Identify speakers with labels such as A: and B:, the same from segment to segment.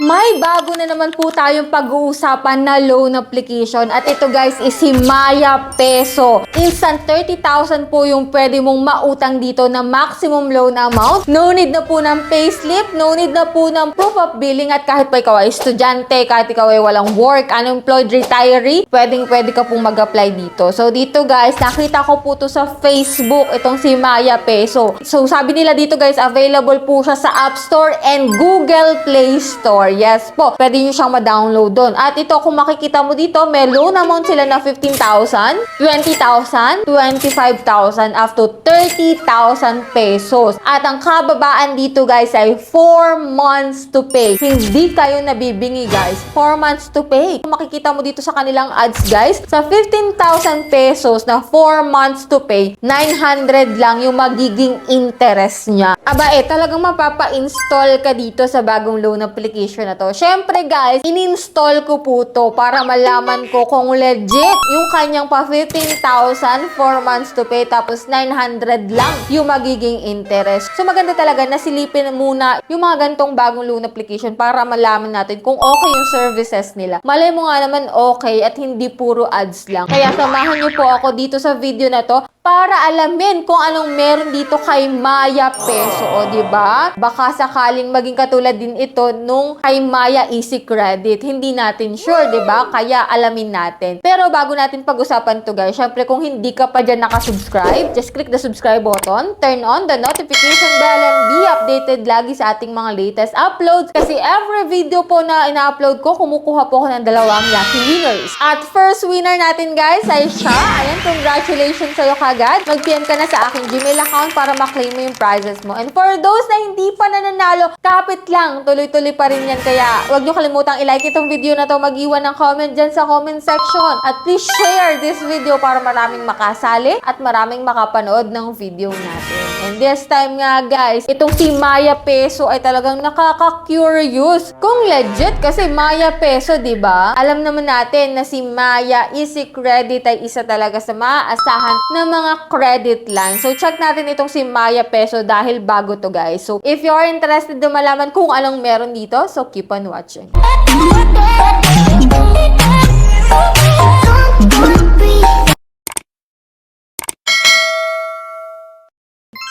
A: May bago na naman po tayong pag-uusapan na loan application at ito guys is si Maya Peso. Instant 30,000 po yung pwede mong mautang dito na maximum loan amount. No need na po ng payslip, no need na po ng proof of billing at kahit pa ikaw ay estudyante, kahit ikaw ay walang work, unemployed, retiree, pwede ka pong mag-apply dito. So dito guys, nakita ko po to sa Facebook, itong si Maya Peso. So sabi nila dito guys, available po siya sa App Store and Google Play Store. Yes po, pwede nyo siyang ma-download doon. At ito, kung makikita mo dito, may loan amount sila na 15,000, 20,000, 25,000, up to 30,000 pesos. At ang kababaan dito guys ay 4 months to pay. Hindi kayo nabibingi guys. 4 months to pay. Kung makikita mo dito sa kanilang ads guys, sa 15,000 pesos na 4 months to pay, 900 lang yung magiging interest niya. Aba talagang mapapa-install ka dito sa bagong loan application na to. Syempre guys, in-install ko po to para malaman ko kung legit yung kanyang pa 15,000 4 months to pay tapos 900 lang yung magiging interest. So maganda talaga na silipin muna yung mga gantong bagong loan application para malaman natin kung okay yung services nila. Malay mo nga naman okay at hindi puro ads lang. Kaya samahan niyo po ako dito sa video na to para alamin kung anong meron dito kay Maya Peso, o diba? Baka sakaling maging katulad din ito nung kay Maya Easy Credit. Hindi natin sure, diba? Kaya alamin natin. Pero bago natin pag-usapan to guys, syempre kung hindi ka pa dyan nakasubscribe, just click the subscribe button, turn on the notification bell, and be updated lagi sa ating mga latest uploads. Kasi every video po na ina-upload ko, kumukuha po ako ng 2 lucky winners. At first winner natin guys ay siya. Ayan, congratulations sa'yo agad. Mag-PM ka na sa aking Gmail account para maklaim mo yung prizes mo. And for those na hindi pa nananalo, kapit lang. Tuloy-tuloy pa rin yan. Kaya huwag nyo kalimutang i-like itong video na to. Mag-iwan ng comment dyan sa comment section. At please share this video para maraming makasali at maraming makapanood ng video natin. And this time nga guys, itong si Maya Peso ay talagang nakaka-curious kung legit kasi Maya Peso, diba? Alam naman natin na si Maya Easy Credit ay isa talaga sa maaasahan na mga credit line. So, check natin itong si Maya Peso dahil bago to guys. So, if you are interested na malaman kung anong meron dito, so keep on watching.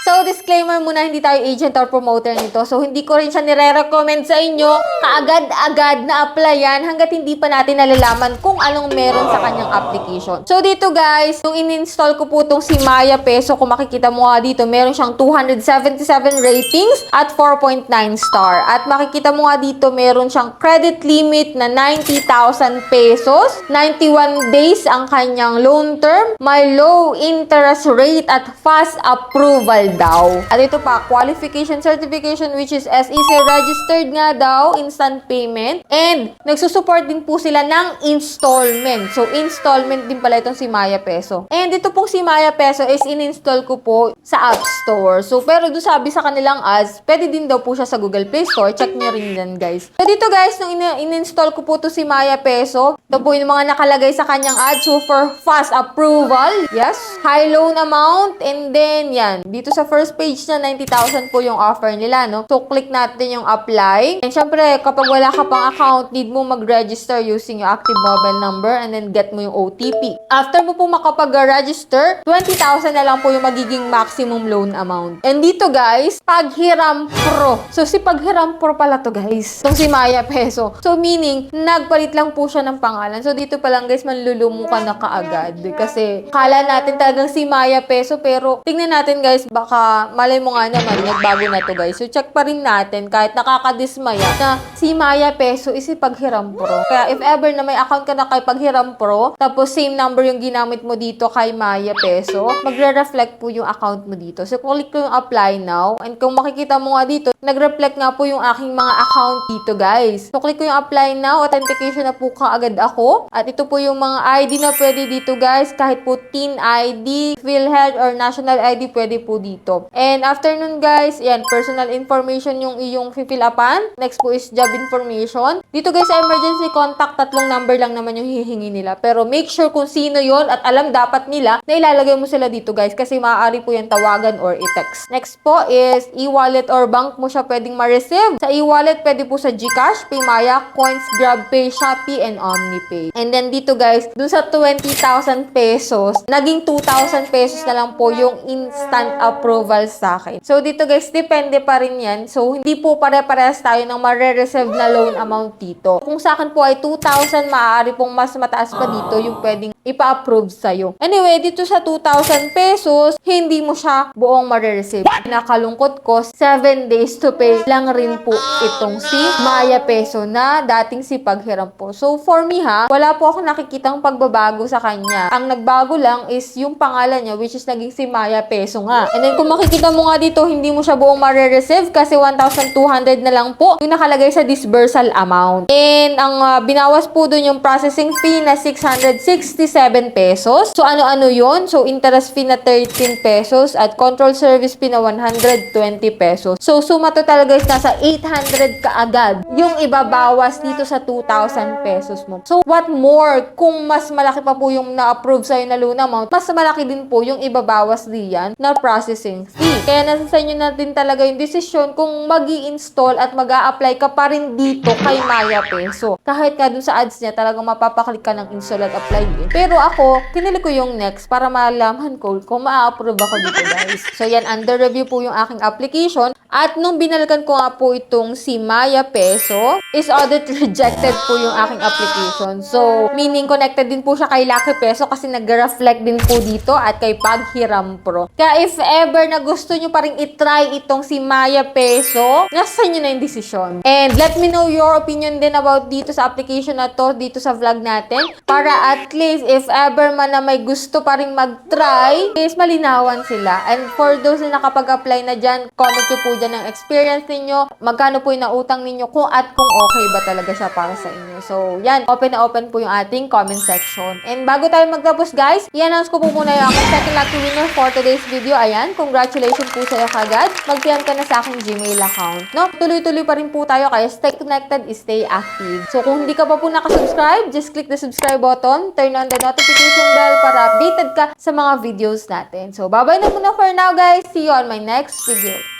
A: So, disclaimer muna, hindi tayo agent or promoter nito. So, hindi ko rin siya nire-recommend sa inyo kaagad-agad na applyan hanggat hindi pa natin nalalaman kung anong meron sa kanyang application. So, dito guys, nung in-install ko po itong si Maya Peso, kung makikita mo nga dito, meron siyang 277 ratings at 4.9 star. At makikita mo nga dito, meron siyang credit limit na 90,000 pesos. 91 days ang kanyang loan term. May low interest rate at fast approval daw. At ito pa, qualification certification which is SEC registered nga daw, instant payment. And nagsusupport din po sila ng installment. So, installment din pala itong si Maya Peso. And ito pong si Maya Peso is in-install ko po sa App Store. So, pero doon sabi sa kanilang ads, pwede din daw po siya sa Google Play Store. Check nyo rin yan, guys. So, dito guys, nung in-install ko po to si Maya Peso, ito po yung mga nakalagay sa kanyang ads. So, for fast approval, yes, high loan amount, and then, yan, dito sa first page na 90,000 po yung offer nila, no? So, click natin yung apply. And syempre, kapag wala ka pang account, need mo mag-register using yung active mobile number and then get mo yung OTP. After mo po makapag-register, 20,000 na lang po yung magiging maximum loan amount. And dito guys, Paghiram Pro. So, si Paghiram Pro pala to guys. Itong si Maya Peso. So, meaning, nagpalit lang po siya ng pangalan. So, dito pa lang guys, manlulumo ka na kaagad. Kasi, kala natin talagang si Maya Peso, pero tingnan natin guys, baka malay mo nga naman, nagbago na to guys. So, check pa rin natin, kahit nakakadismaya, na si Maya Peso is si Paghiram Pro. Kaya, if ever na may account ka na kay Paghiram Pro, tapos same number yung ginamit mo dito kay Maya Peso, magre-reflect po yung account mo dito. So, click ko yung apply now. And kung makikita mo nga dito, nag-reflect nga po yung aking mga account dito guys. So, click ko yung apply now. Authentication na po kaagad ako. At ito po yung mga ID na pwede dito guys. Kahit po Teen ID, PhilHealth, or National ID, pwede po dito. loob. And after nun guys, yan, personal information yung iyong fill upan. Next po is job information. Dito guys, sa emergency contact, 3 number lang naman yung hihingi nila. Pero make sure kung sino yon at alam dapat nila na ilalagay mo sila dito guys kasi maaari po yan tawagan or i-text. Next po is e-wallet or bank mo siya pwedeng ma-receive. Sa e-wallet, pwede po sa GCash, Paymaya, Coins, GrabPay, Shopee, and OmniPay. And then dito guys, dun sa 20,000 pesos, naging 2,000 pesos na lang po yung instant approval sa akin. So dito guys, depende pa rin yan. So hindi po pare-parehas tayo ng ma-receive na loan amount dito. Kung sa akin po ay 2,000, maaari pong mas mataas pa dito yung pwedeng ipa-approve sa'yo. Anyway, dito sa 2,000 pesos, hindi mo siya buong ma-receive. Nakalungkot ko, 7 days to pay lang rin po itong si Maya Peso na dating si Paghiram po. So for me ha, wala po akong nakikitang pagbabago sa kanya. Ang nagbago lang is yung pangalan niya, which is naging si Maya Peso nga. And then kung makikita mo nga dito, hindi mo siya buong ma-receive kasi 1,200 na lang po yung nakalagay sa disbursal amount. And ang binawas po dun yung processing fee na 667 pesos. So ano-ano yun? So interest fee na 13 pesos at control service fee na 120 pesos. So suma total guys, nasa 800 kaagad yung ibabawas dito sa 2,000 pesos mo. So what more? Kung mas malaki pa po yung na-approve sa'yo na loan amount, mas malaki din po yung ibabawas diyan na processing fee. Kaya nasa sa inyo natin talaga yung desisyon kung mag-i-install at mag-a-apply ka pa rin dito kay Maya Peso. Kahit nga dun sa ads niya, talagang mapapaklik ka ng install at apply din. Pero ako, kinili ko yung next para malaman ko kung ma-approve ako dito guys. So yan, under review po yung aking application. At nung binalikan ko nga po itong si Maya Peso, is audit rejected po yung aking application. So, meaning connected din po siya kay Lucky Peso kasi nag-reflect din po dito at kay Paghiram Pro. Kaya if ever na gusto nyo pa rin itry itong si Maya Peso, nasa inyo na yung desisyon. And let me know your opinion din about dito sa application na to, dito sa vlog natin. Para at least if ever man na may gusto pa rin mag-try, is malinawan sila. And for those na nakapag-apply na dyan, comment nyo po dyan ng experience ninyo, magkano po yung nautang ninyo, kung okay ba talaga siya para sa inyo. So, yan, open na open po yung ating comment section. And bago tayo magtapos guys, i-announce ko po muna yung aking second lucky winner for today's video. Ayan, congratulations po sa'yo kagad. Mag-PM ka na sa aking Gmail account. No, tuloy-tuloy pa rin po tayo, kaya stay connected, stay active. So, kung hindi ka pa po nakasubscribe, just click the subscribe button, turn on the notification bell para updated ka sa mga videos natin. So, bye-bye na muna for now guys. See you on my next video.